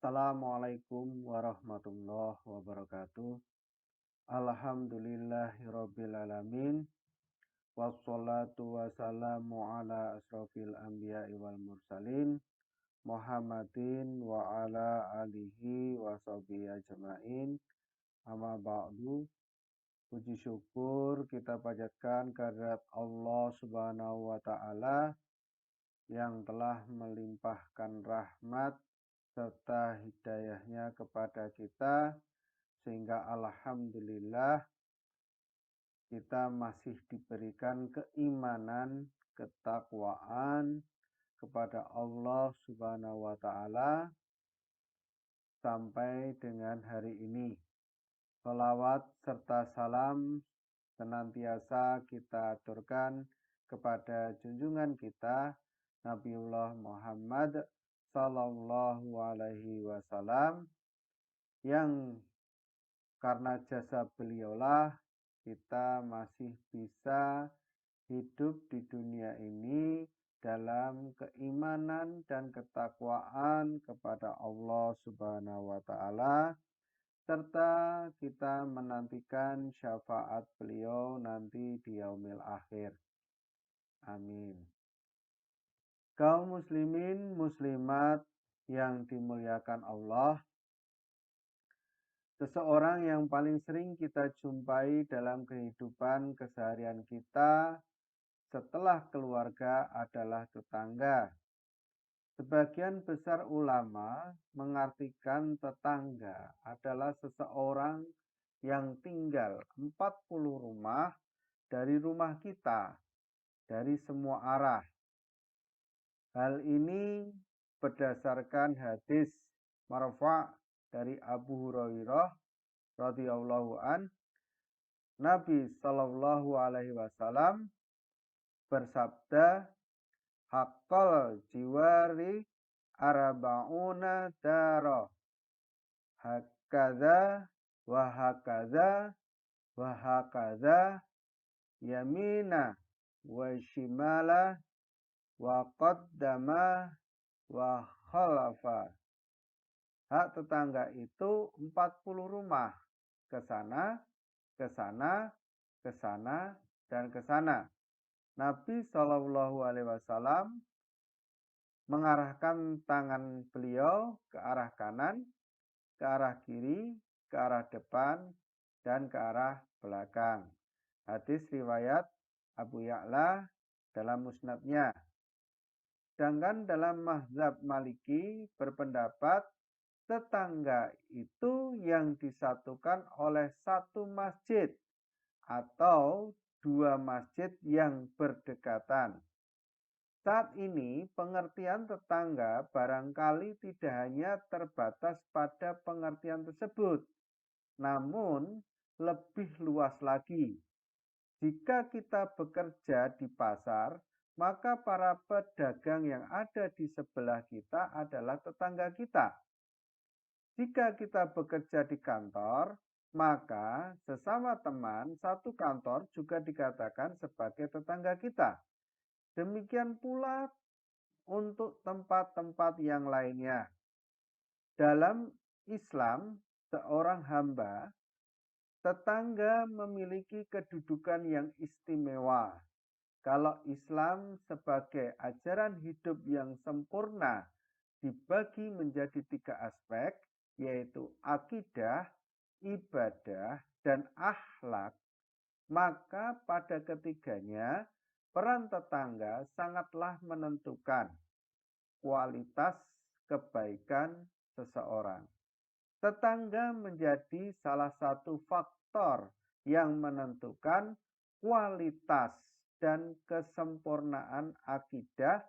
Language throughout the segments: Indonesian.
Assalamualaikum warahmatullahi wabarakatuh. Alhamdulillahirabbil alamin. Wassalatu wassalamu ala asrofil anbiya'i wal mursalin Muhammadin wa ala alihi wa sahbihi ajma'in. Amma ba'du. Puji syukur kita panjatkan kehadirat Allah Subhanahu wa taala yang telah melimpahkan rahmat serta hidayahnya kepada kita, sehingga alhamdulillah kita masih diberikan keimanan, ketakwaan kepada Allah Subhanahu wa taala sampai dengan hari ini. Shalawat serta salam senantiasa kita aturkan kepada junjungan kita Nabiullah Muhammad sallallahu alaihi wasallam, yang karena jasa beliaulah kita masih bisa hidup di dunia ini dalam keimanan dan ketakwaan kepada Allah Subhanahu wa taala, serta kita menantikan syafaat beliau nanti di yaumil akhir. Amin. Kaum muslimin muslimat yang dimuliakan Allah, seseorang yang paling sering kita jumpai dalam kehidupan keseharian kita setelah keluarga adalah tetangga. Sebagian besar ulama mengartikan tetangga adalah seseorang yang tinggal 40 rumah dari rumah kita, dari semua arah. Hal ini berdasarkan hadis marfu' dari Abu Hurairah radhiyallahu an. Nabi sallallahu alaihi wasallam bersabda, haqqal jiwari arba'una dara, hakadha wa hakadha wa hakadha, yamina wa shimala wa qaddama wa khalafa. Hak tetangga itu 40 rumah, ke sana, ke sana, ke sana, dan ke sana. Nabi Shallallahu alaihi wasallam mengarahkan tangan beliau ke arah kanan, ke arah kiri, ke arah depan, dan ke arah belakang. Hadis riwayat Abu Ya'la dalam musnadnya. Sedangkan dalam mazhab Maliki berpendapat tetangga itu yang disatukan oleh satu masjid atau dua masjid yang berdekatan. Saat ini pengertian tetangga barangkali tidak hanya terbatas pada pengertian tersebut, namun lebih luas lagi. Jika kita bekerja di pasar, maka para pedagang yang ada di sebelah kita adalah tetangga kita. Jika kita bekerja di kantor, maka sesama teman satu kantor juga dikatakan sebagai tetangga kita. Demikian pula untuk tempat-tempat yang lainnya. Dalam Islam, seorang hamba, tetangga memiliki kedudukan yang istimewa. Kalau Islam sebagai ajaran hidup yang sempurna dibagi menjadi 3 aspek, yaitu akidah, ibadah, dan akhlak, maka pada ketiganya peran tetangga sangatlah menentukan kualitas kebaikan seseorang. Tetangga menjadi salah satu faktor yang menentukan kualitas dan kesempurnaan akidah,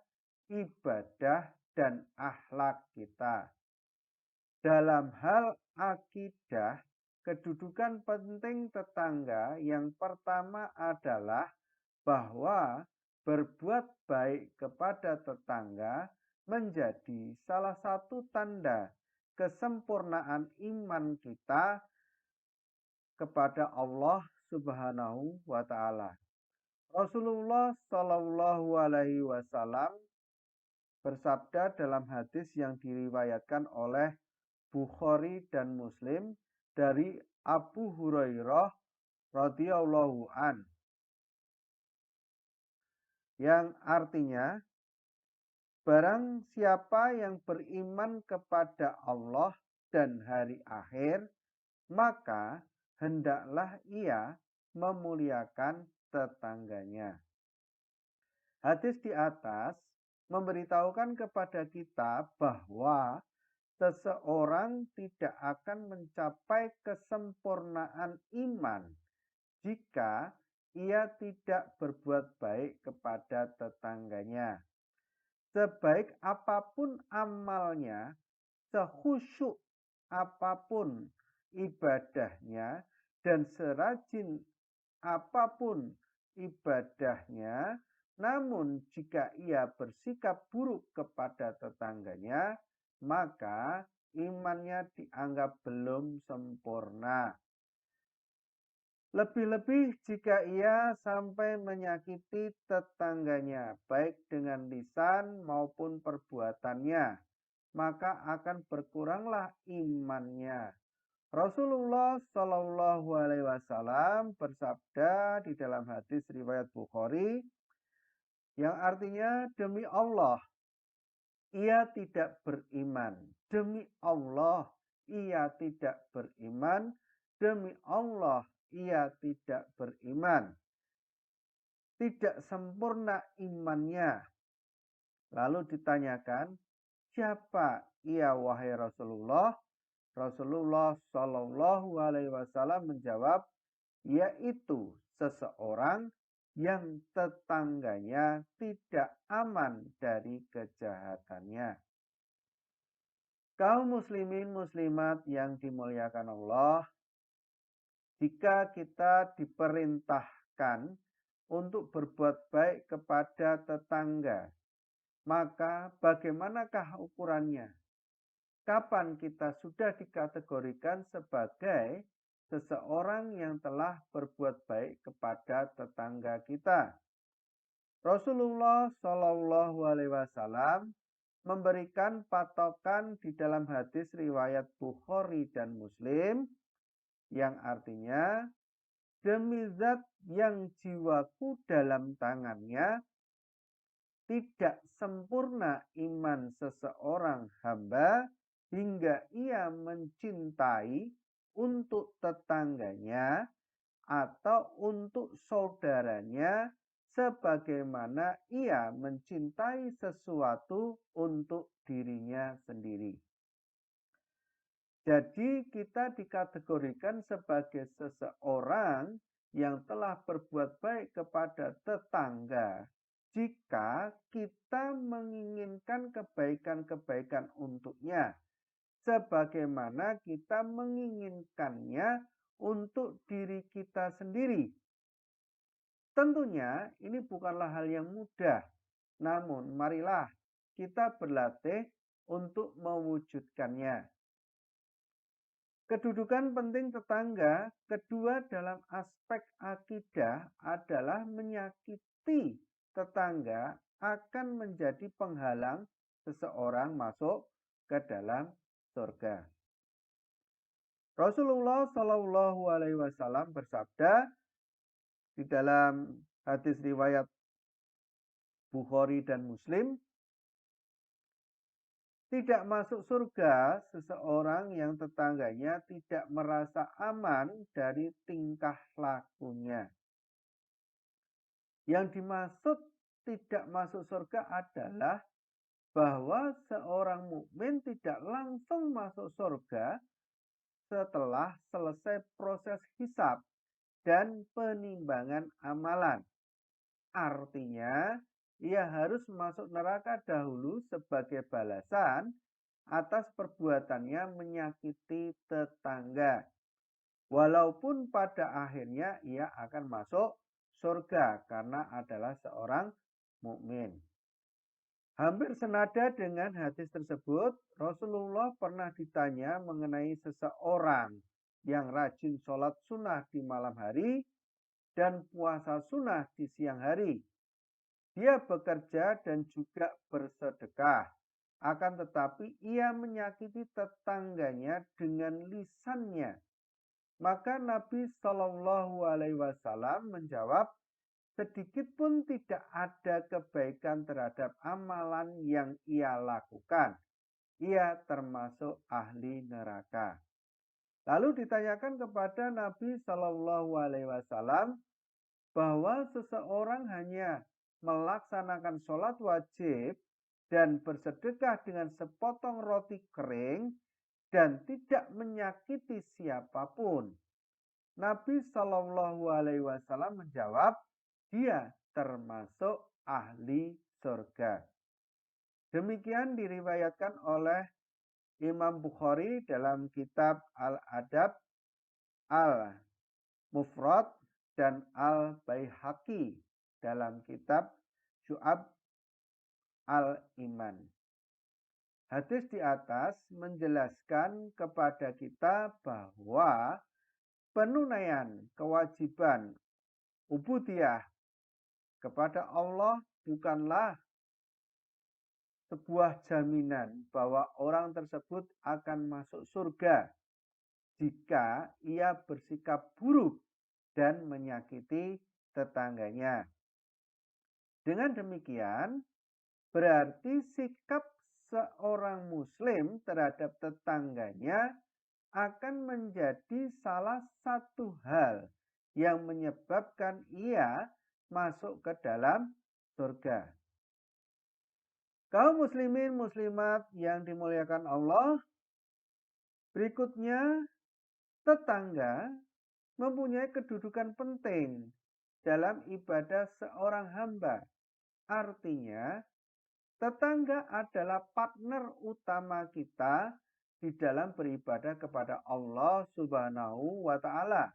ibadah, dan akhlak kita. Dalam hal akidah, kedudukan penting tetangga yang pertama adalah bahwa berbuat baik kepada tetangga menjadi salah satu tanda kesempurnaan iman kita kepada Allah Subhanahu wa taala. Rasulullah Shallallahu alaihi wasallam bersabda dalam hadis yang diriwayatkan oleh Bukhari dan Muslim dari Abu Hurairah radhiyallahu an, yang artinya barang siapa yang beriman kepada Allah dan hari akhir, maka hendaklah ia memuliakan tetangganya. Hadis di atas memberitahukan kepada kita bahwa seseorang tidak akan mencapai kesempurnaan iman jika ia tidak berbuat baik kepada tetangganya. Sebaik apapun amalnya, sekhusyuk apapun ibadahnya, dan serajin apapun ibadahnya, namun jika ia bersikap buruk kepada tetangganya, maka imannya dianggap belum sempurna. Lebih-lebih jika ia sampai menyakiti tetangganya, baik dengan lisan maupun perbuatannya, maka akan berkuranglah imannya. Rasulullah Shallallahu Alaihi Wasallam bersabda di dalam hadis riwayat Bukhari, yang artinya demi Allah ia tidak beriman, demi Allah ia tidak beriman, demi Allah ia tidak beriman, tidak sempurna imannya. Lalu ditanyakan, siapa ia wahai Rasulullah? Rasulullah Shallallahu Alaihi Wasallam menjawab, yaitu seseorang yang tetangganya tidak aman dari kejahatannya. Kaum muslimin muslimat yang dimuliakan Allah, jika kita diperintahkan untuk berbuat baik kepada tetangga, maka bagaimanakah ukurannya? Kapan kita sudah dikategorikan sebagai seseorang yang telah berbuat baik kepada tetangga kita? Rasulullah Shallallahu Alaihi Wasallam memberikan patokan di dalam hadis riwayat Bukhari dan Muslim, yang artinya demi zat yang jiwaku dalam tangannya, tidak sempurna iman seseorang hamba hingga ia mencintai untuk tetangganya atau untuk saudaranya sebagaimana ia mencintai sesuatu untuk dirinya sendiri. Jadi kita dikategorikan sebagai seseorang yang telah berbuat baik kepada tetangga jika kita menginginkan kebaikan-kebaikan untuknya, sebagaimana kita menginginkannya untuk diri kita sendiri. Tentunya ini bukanlah hal yang mudah, namun marilah kita berlatih untuk mewujudkannya. Kedudukan penting tetangga kedua dalam aspek akidah adalah menyakiti tetangga akan menjadi penghalang seseorang masuk ke dalam surga. Rasulullah Shallallahu Alaihi Wasallam bersabda di dalam hadis riwayat Bukhari dan Muslim, tidak masuk surga seseorang yang tetangganya tidak merasa aman dari tingkah lakunya. Yang dimaksud tidak masuk surga adalah bahwa seorang mukmin tidak langsung masuk surga setelah selesai proses hisab dan penimbangan amalan. Artinya, ia harus masuk neraka dahulu sebagai balasan atas perbuatannya menyakiti tetangga. Walaupun pada akhirnya ia akan masuk surga karena adalah seorang mukmin. Hampir senada dengan hadis tersebut, Rasulullah pernah ditanya mengenai seseorang yang rajin sholat sunnah di malam hari dan puasa sunnah di siang hari. Dia bekerja dan juga bersedekah. akan tetapi ia menyakiti tetangganya dengan lisannya. Maka Nabi Shallallahu Alaihi Wasallam menjawab, sedikit pun tidak ada kebaikan terhadap amalan yang ia lakukan. Ia termasuk ahli neraka. Lalu ditanyakan kepada Nabi Shallallahu Alaihi Wasallam bahwa seseorang hanya melaksanakan sholat wajib dan bersedekah dengan sepotong roti kering dan tidak menyakiti siapapun. Nabi Shallallahu Alaihi Wasallam menjawab, dia termasuk ahli surga. Demikian diriwayatkan oleh Imam Bukhari dalam kitab Al-Adab, Al-Mufrad, dan Al-Baihaqi dalam kitab Syu'ab Al-Iman. Hadis di atas menjelaskan kepada kita bahwa penunaian kewajiban ubudiyah kepada Allah bukanlah sebuah jaminan bahwa orang tersebut akan masuk surga jika ia bersikap buruk dan menyakiti tetangganya. Dengan demikian, berarti sikap seorang muslim terhadap tetangganya akan menjadi salah satu hal yang menyebabkan ia masuk ke dalam surga. Kaum muslimin muslimat yang dimuliakan Allah, berikutnya tetangga mempunyai kedudukan penting dalam ibadah seorang hamba. Artinya, tetangga adalah partner utama kita di dalam beribadah kepada Allah Subhanahu wa Ta'ala.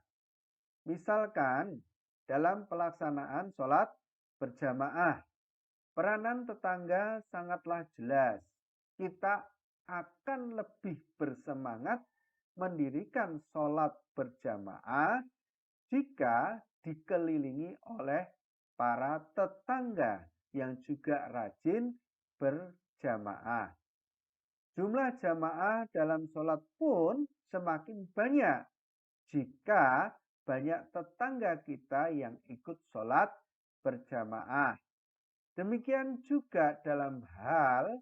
Misalkan dalam pelaksanaan sholat berjamaah, peranan tetangga sangatlah jelas. Kita akan lebih bersemangat mendirikan sholat berjamaah jika dikelilingi oleh para tetangga yang juga rajin berjamaah. Jumlah jamaah dalam sholat pun semakin banyak jika banyak tetangga kita yang ikut sholat berjamaah. Demikian juga dalam hal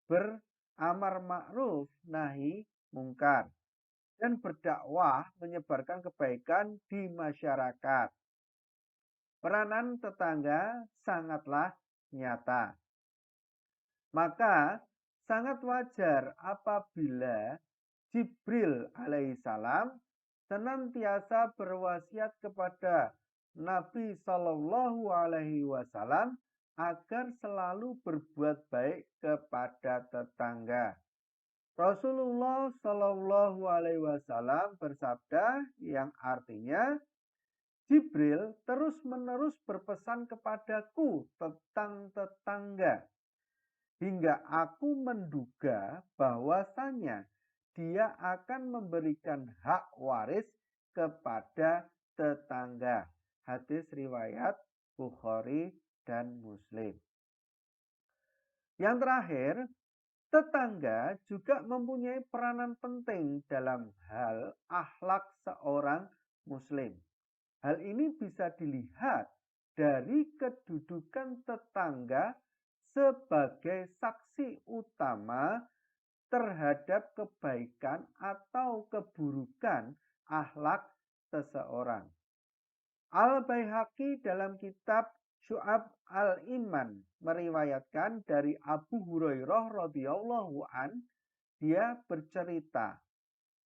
beramar ma'ruf nahi mungkar dan berdakwah menyebarkan kebaikan di masyarakat. Peranan tetangga sangatlah nyata. Maka sangat wajar apabila Jibril alaihissalam senantiasa berwasiat kepada Nabi Shallallahu Alaihi Wasallam agar selalu berbuat baik kepada tetangga. Rasulullah Shallallahu Alaihi Wasallam bersabda yang artinya, Jibril terus-menerus berpesan kepadaku tentang tetangga, hingga aku menduga bahwasanya dia akan memberikan hak waris kepada tetangga. Hadis riwayat Bukhari dan Muslim. Yang terakhir, tetangga juga mempunyai peranan penting dalam hal akhlak seorang muslim. Hal ini bisa dilihat dari kedudukan tetangga sebagai saksi utama terhadap kebaikan atau keburukan akhlak seseorang. Al-Baihaqi dalam kitab Syu'ab Al-Iman meriwayatkan dari Abu Hurairah radhiyallahu an, dia bercerita,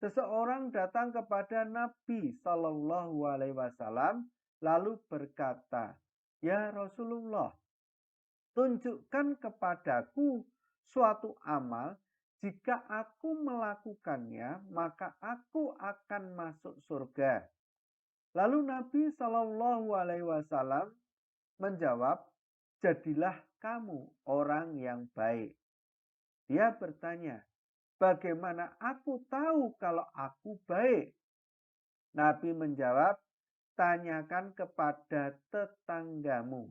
seseorang datang kepada Nabi Shallallahu Alaihi Wasallam lalu berkata, "Ya Rasulullah, tunjukkan kepadaku suatu amal, jika aku melakukannya maka aku akan masuk surga." Lalu Nabi Shallallahu Alaihi Wasallam menjawab, "Jadilah kamu orang yang baik." Dia bertanya, "Bagaimana aku tahu kalau aku baik?" Nabi menjawab, "Tanyakan kepada tetanggamu.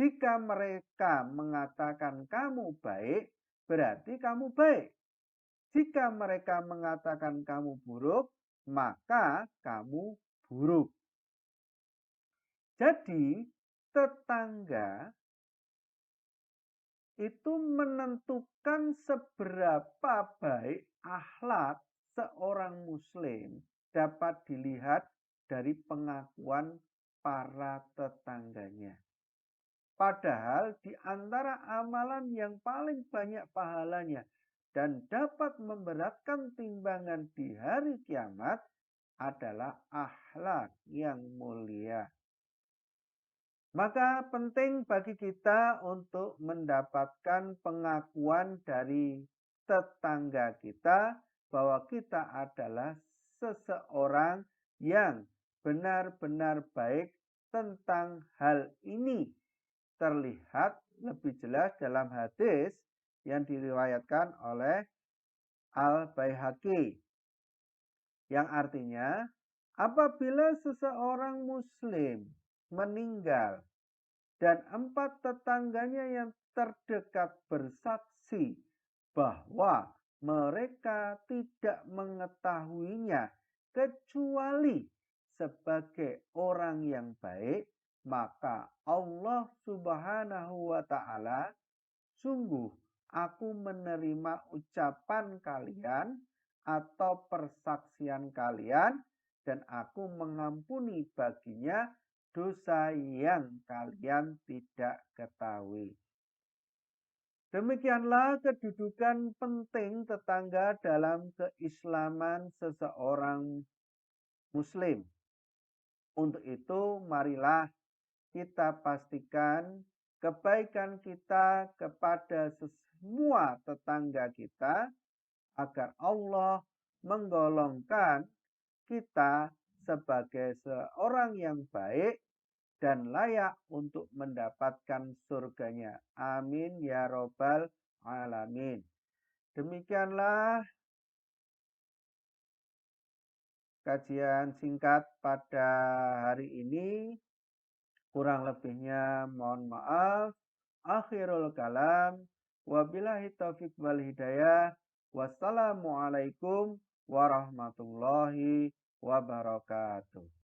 Jika mereka mengatakan kamu baik, berarti kamu baik. Jika mereka mengatakan kamu buruk, maka kamu buruk. Jadi, tetangga itu menentukan seberapa baik akhlak seorang muslim dapat dilihat dari pengakuan para tetangganya. Padahal di antara amalan yang paling banyak pahalanya dan dapat memberatkan timbangan di hari kiamat adalah akhlak yang mulia. Maka penting bagi kita untuk mendapatkan pengakuan dari tetangga kita bahwa kita adalah seseorang yang benar-benar baik tentang hal ini. Terlihat lebih jelas dalam hadis yang diriwayatkan oleh Al-Baihaqi, yang artinya apabila seseorang muslim meninggal dan 4 tetangganya yang terdekat bersaksi bahwa mereka tidak mengetahuinya kecuali sebagai orang yang baik, maka Allah Subhanahu wa Ta'ala, sungguh aku menerima ucapan kalian atau persaksian kalian, dan aku mengampuni baginya dosa yang kalian tidak ketahui. Demikianlah kedudukan penting tetangga dalam keislaman seseorang muslim. Untuk itu, marilah kita pastikan kebaikan kita kepada semua tetangga kita agar Allah menggolongkan kita sebagai seorang yang baik dan layak untuk mendapatkan surganya. Amin ya robbal alamin. Demikianlah kajian singkat pada hari ini. Kurang lebihnya mohon maaf. Akhirul kalam. Wabillahi taufiq wal hidayah. Wassalamualaikum warahmatullahi wabarakatuh.